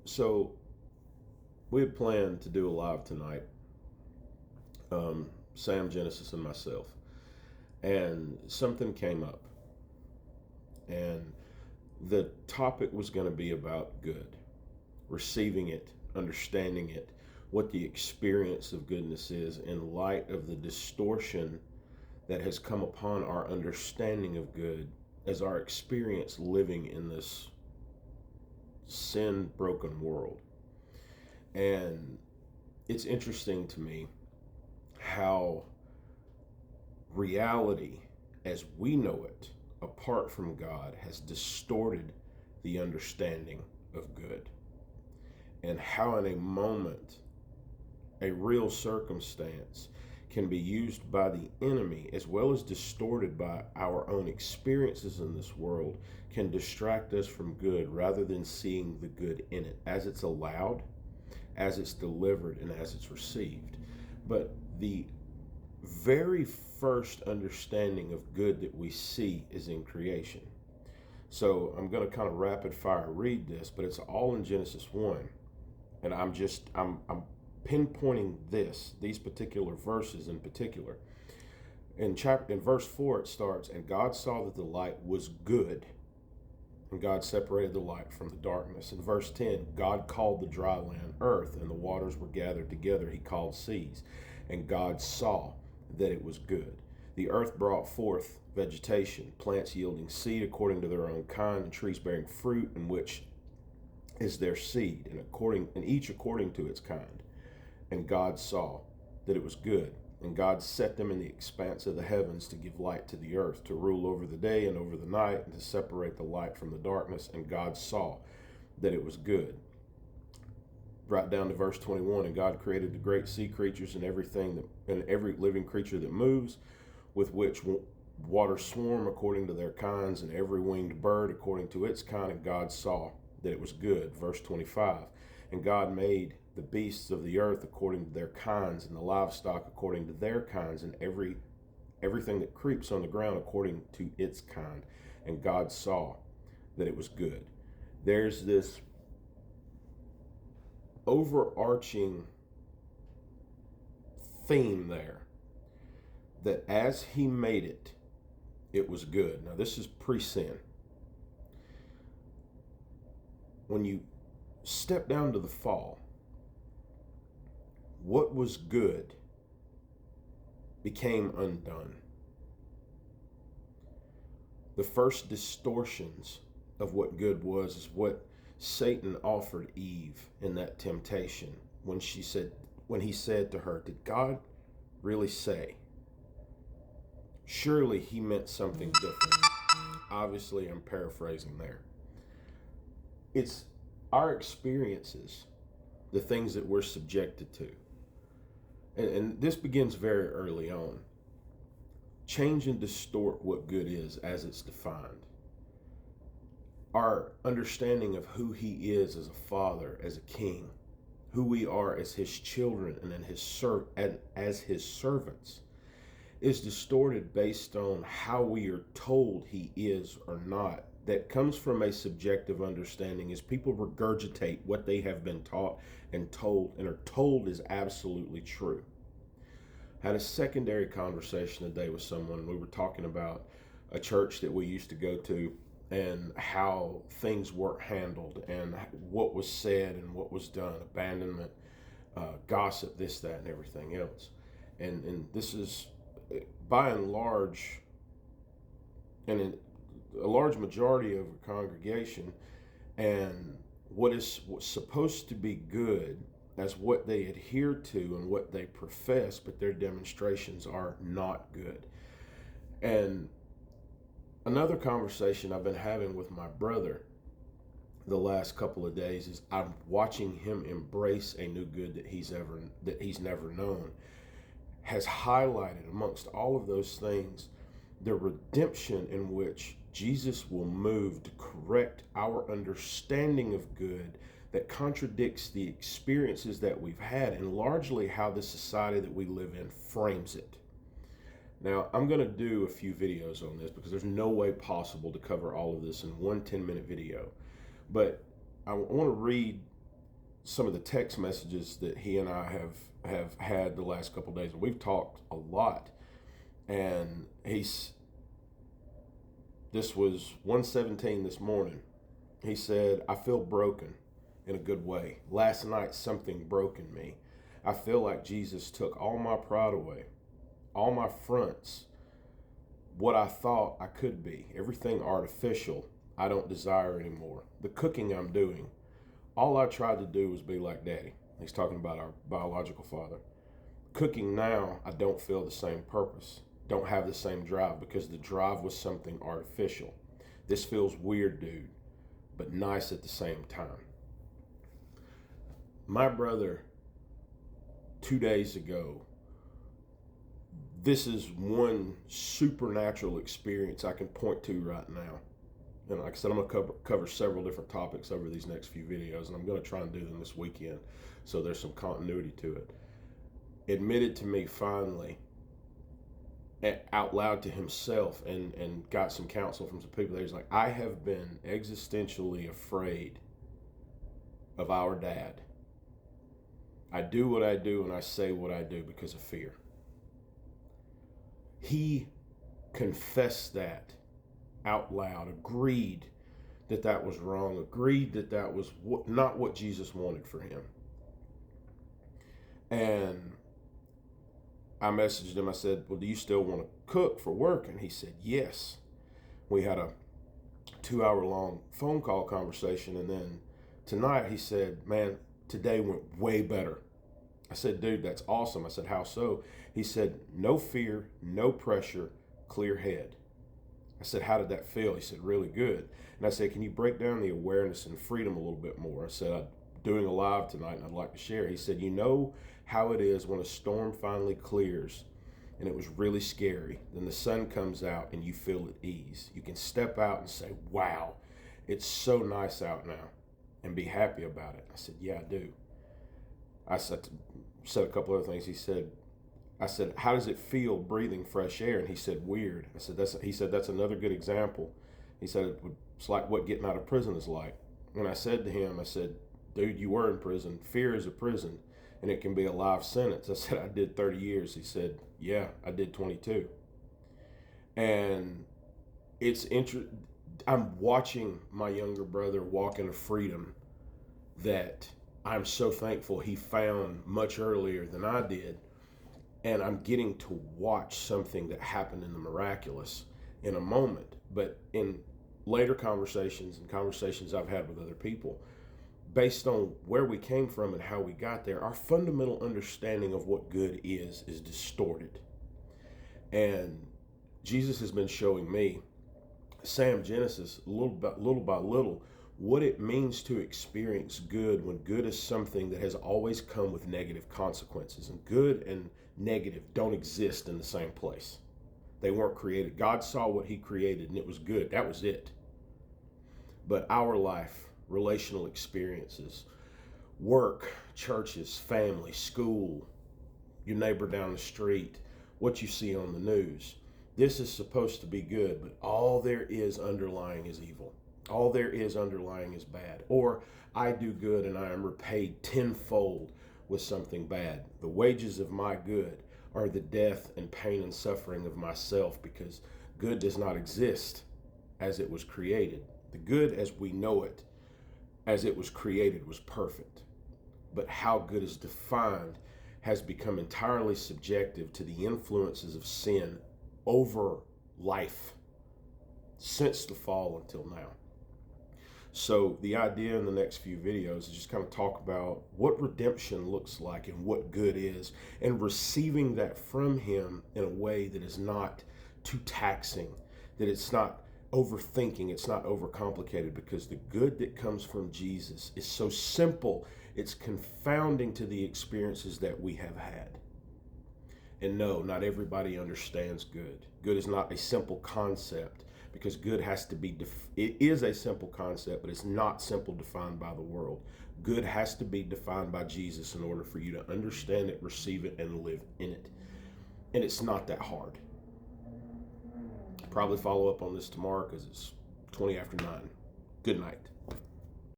So we had planned to do a live tonight, Sam, Genesis, and myself, and something came up, and the topic was going to be about good, receiving it, understanding it, what the experience of goodness is in light of the distortion that has come upon our understanding of good as our experience living in this sin broken world. And it's interesting to me how reality as we know it apart from God has distorted the understanding of good, and how in a moment a real circumstance can be used by the enemy as well as distorted by our own experiences in this world, can distract us from good rather than seeing the good in it as it's allowed, as it's delivered, and as it's received. But the very first understanding of good that we see is in creation. So I'm going to kind of rapid fire read this, but it's all in Genesis 1. And I'm pinpointing these particular verses in particular. In verse 4 it starts, and God saw that the light was good, and God separated the light from the darkness. In verse 10, God called the dry land earth, and the waters were gathered together, he called seas. And God saw that it was good. The earth brought forth vegetation, plants yielding seed according to their own kind, and trees bearing fruit, in which is their seed, and each according to its kind. And God saw that it was good. And God set them in the expanse of the heavens to give light to the earth, to rule over the day and over the night, and to separate the light from the darkness. And God saw that it was good. Right down to verse 21, and God created the great sea creatures and every living creature that moves, with which water swarm according to their kinds, and every winged bird according to its kind. And God saw that it was good. Verse 25, and God made the beasts of the earth according to their kinds, and the livestock according to their kinds, and everything that creeps on the ground according to its kind. And God saw that it was good. There's this overarching theme there that as he made it, it was good. Now, this is pre-sin. When you step down to the fall, what was good became undone. The first distortions of what good was is what Satan offered Eve in that temptation when he said to her, "Did God really say?" Surely he meant something different. Obviously, I'm paraphrasing there. It's our experiences, the things that we're subjected to. And this begins very early on. Change and distort what good is as it's defined. Our understanding of who he is as a father, as a king, who we are as his children and as his servants, is distorted based on how we are told he is or not. That comes from a subjective understanding as people regurgitate what they have been taught and told and are told is absolutely true. Had a secondary conversation today with someone. We were talking about a church that we used to go to and how things weren't handled and what was said and what was done, abandonment, gossip, this, that, and everything else. And this is by and large, and in a large majority of a congregation, and what is supposed to be good as what they adhere to and what they profess, but their demonstrations are not good. And another conversation I've been having with my brother the last couple of days is I'm watching him embrace a new good that he's never known, has highlighted amongst all of those things the redemption in which Jesus will move to correct our understanding of good that contradicts the experiences that we've had and largely how the society that we live in frames it. Now, I'm going to do a few videos on this because there's no way possible to cover all of this in one 10-minute video. But I want to read some of the text messages that he and I have had the last couple of days. We've talked a lot, and this was 1:17 this morning. He said, I feel broken in a good way. Last night, something broke in me. I feel like Jesus took all my pride away, all my fronts, what I thought I could be, everything artificial I don't desire anymore. The cooking I'm doing, all I tried to do was be like Daddy. He's talking about our biological father. Cooking now, I don't feel the same purpose, don't have the same drive, because the drive was something artificial. This feels weird, dude, but nice at the same time. My brother, 2 days ago, this is one supernatural experience I can point to right now. And like I said, I'm going to cover several different topics over these next few videos, and I'm going to try and do them this weekend, so there's some continuity to it. Admitted to me finally, out loud to himself, and got some counsel from some people there. He's like, I have been existentially afraid of our dad. I do what I do and I say what I do because of fear. He confessed that out loud, agreed that that was wrong, agreed that that was not what Jesus wanted for him. And I messaged him. I said, well, do you still want to cook for work? And he said, yes. We had a 2-hour-long phone call conversation. And then tonight he said, man, today went way better. I said, dude, that's awesome. I said, how so? He said, no fear, no pressure, clear head. I said, how did that feel? He said, really good. And I said, can you break down the awareness and freedom a little bit more? I said, I'm doing a live tonight and I'd like to share. He said, you know how it is when a storm finally clears and it was really scary. Then the sun comes out and you feel at ease. You can step out and say, wow, it's so nice out now, and be happy about it. I said, yeah, I do. I said a couple other things. I said, how does it feel breathing fresh air? And he said, weird. He said, that's another good example. He said, it's like what getting out of prison is like. And I said to him, I said, dude, you were in prison. Fear is a prison, and it can be a life sentence. I said, I did 30 years. He said, yeah, I did 22. And I'm watching my younger brother walk into freedom that I'm so thankful he found much earlier than I did. And I'm getting to watch something that happened in the miraculous in a moment. But in later conversations and conversations I've had with other people, based on where we came from and how we got there, our fundamental understanding of what good is distorted. And Jesus has been showing me, Sam Genesis, little by little, what it means to experience good when good is something that has always come with negative consequences. And good and negative don't exist in the same place. They weren't created. God saw what he created and it was good. That was it. But our life, relational experiences, work, churches, family, school, your neighbor down the street, what you see on the news, this is supposed to be good, but all there is underlying is evil. All there is underlying is bad. Or I do good and I am repaid tenfold with something bad. The wages of my good are the death and pain and suffering of myself, because good does not exist as it was created. The good as we know it, as it was created, was perfect. But how good is defined has become entirely subjective to the influences of sin over life since the fall until now. So the idea in the next few videos is just kind of talk about what redemption looks like and what good is, and receiving that from him in a way that is not too taxing, that it's not overthinking, it's not overcomplicated, because the good that comes from Jesus is so simple, it's confounding to the experiences that we have had. And no, not everybody understands good. Good is not a simple concept, because good has to be, it is a simple concept, but it's not simple defined by the world. Good has to be defined by Jesus in order for you to understand it, receive it, and live in it. And it's not that hard. I'll probably follow up on this tomorrow because it's 20 after 9. Good night.